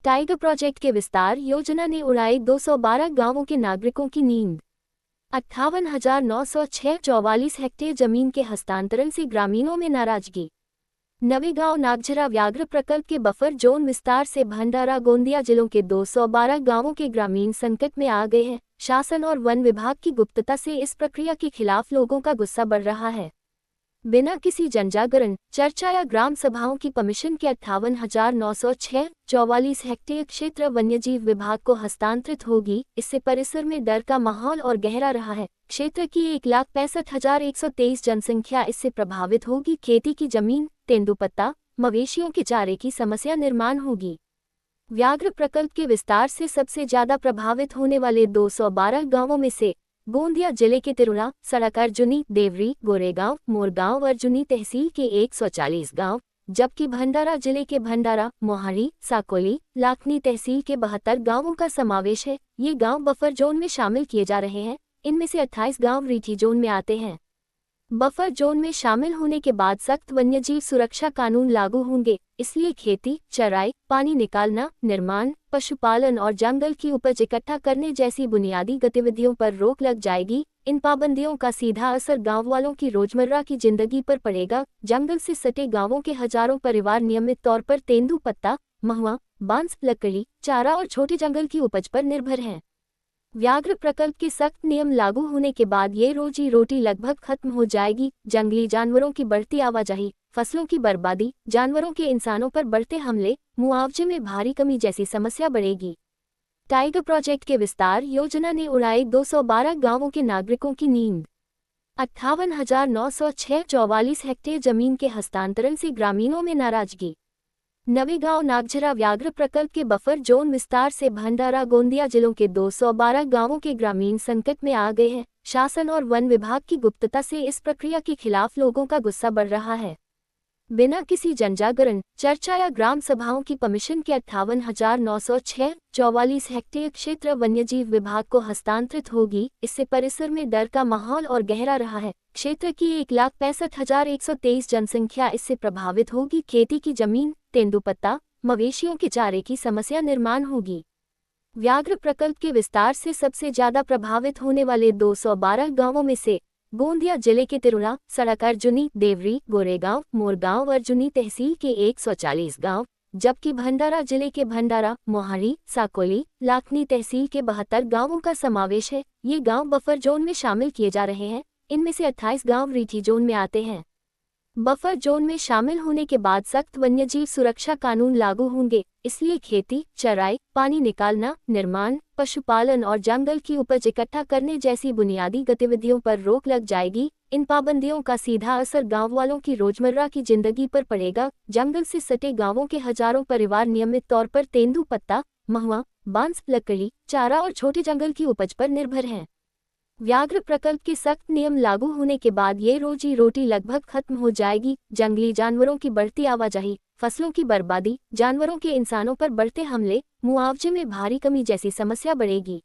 Tiger project के विस्तार योजना ने उड़ाई 212 गांवों के नागरिकों की नींद। 58,906 हेक्टेयर जमीन के हस्तांतरण से ग्रामीणों में नाराजगी। नवेगांव नागझरा व्याघ्र प्रकल्प के बफर जोन विस्तार से भंडारा गोंदिया जिलों के 212 गांवों के ग्रामीण संकट में आ गए हैं। शासन और वन विभाग की गुप्तता से इस प्रक्रिया के खिलाफ लोगों का गुस्सा बढ़ रहा है। बिना किसी जनजागरण, चर्चा या ग्राम सभाओं की परमिशन के 58,906 हेक्टेयर क्षेत्र वन्यजीव विभाग को हस्तांतरित होगी। इससे परिसर में डर का माहौल और गहरा रहा है। क्षेत्र की 1,65,123 जनसंख्या इससे प्रभावित होगी। खेती की जमीन, तेंदुपत्ता, मवेशियों के चारे की समस्या निर्माण होगी। व्याघ्र प्रकल्प के विस्तार से सबसे ज्यादा प्रभावित होने वाले 212 गांवों में से गोंदिया जिले के तिरुला, सड़क अर्जुनी, देवरी, गोरेगांव, मोरगांव अर्जुनी तहसील के 140 गांव, जबकि भंडारा जिले के भंडारा, मोहारी, साकोली, लाखनी तहसील के 72 गांवों का समावेश है। ये गांव बफर जोन में शामिल किए जा रहे हैं। इनमें से 28 गांव रीठी जोन में आते हैं। बफर जोन में शामिल होने के बाद सख्त वन्यजीव सुरक्षा कानून लागू होंगे। इसलिए खेती, चराई, पानी निकालना, निर्माण, पशुपालन और जंगल की उपज इकट्ठा करने जैसी बुनियादी गतिविधियों पर रोक लग जाएगी। इन पाबंदियों का सीधा असर गांव वालों की रोजमर्रा की जिंदगी पर पड़ेगा। जंगल से सटे गांवों के हजारों परिवार नियमित तौर पर तेंदुपत्ता, महुआ, बांस, लकड़ी, चारा और छोटे जंगल की उपज पर निर्भर हैं। व्याघ्र प्रकल्प के सख्त नियम लागू होने के बाद ये रोजी रोटी लगभग खत्म हो जाएगी। जंगली जानवरों की बढ़ती आवाजाही, फसलों की बर्बादी, जानवरों के इंसानों पर बढ़ते हमले, मुआवजे में भारी कमी जैसी समस्या बढ़ेगी। टाइगर प्रोजेक्ट के विस्तार योजना ने उड़ाई 212 गांवों के नागरिकों की नींद। 58,906 हेक्टेयर जमीन के हस्तांतरण से ग्रामीणों में नाराजगी। नवेगांव नागझरा व्याघ्र प्रकल्प के बफर जोन विस्तार से भंडारा गोंदिया जिलों के 212 गांवों के ग्रामीण संकट में आ गए हैं। शासन और वन विभाग की गुप्तता से इस प्रक्रिया के खिलाफ लोगों का गुस्सा बढ़ रहा है। बिना किसी जनजागरण, चर्चा या ग्राम सभाओं की परमिशन के 58,906 हेक्टेयर क्षेत्र वन्यजीव विभाग को हस्तांतरित होगी। इससे परिसर में डर का माहौल और गहरा रहा है। क्षेत्र की 1,65,123 जनसंख्या इससे प्रभावित होगी। खेती की जमीन, तेंदुपत्ता, मवेशियों के चारे की समस्या निर्माण होगी। व्याघ्र प्रकल्प के विस्तार से सबसे ज्यादा प्रभावित होने वाले 212 गांवों में से गोंदिया जिले के तिरुला, सड़क अर्जुनी, देवरी, गोरेगांव, मोरगांव अर्जुनी तहसील के 140 गांव, जबकि भंडारा जिले के भंडारा, मोहारी, साकोली, लाखनी तहसील के 72 गांवों का समावेश है। ये गांव बफर जोन में शामिल किए जा रहे हैं। इनमें से 28 गांव रीठी जोन में आते हैं। बफर जोन में शामिल होने के बाद सख्त वन्यजीव सुरक्षा कानून लागू होंगे। इसलिए खेती, चराई, पानी निकालना, निर्माण, पशुपालन और जंगल की उपज इकट्ठा करने जैसी बुनियादी गतिविधियों पर रोक लग जाएगी। इन पाबंदियों का सीधा असर गांव वालों की रोजमर्रा की जिंदगी पर पड़ेगा। जंगल से सटे गांवों के हजारों परिवार नियमित तौर पर तेंदुपत्ता, महुआ, बांस, लकड़ी, चारा और छोटे जंगल की उपज पर निर्भर हैं। व्याघ्र प्रकल्प के सख्त नियम लागू होने के बाद ये रोजी रोटी लगभग खत्म हो जाएगी। जंगली जानवरों की बढ़ती आवाजाही, फसलों की बर्बादी, जानवरों के इंसानों पर बढ़ते हमले, मुआवजे में भारी कमी जैसी समस्या बढ़ेगी।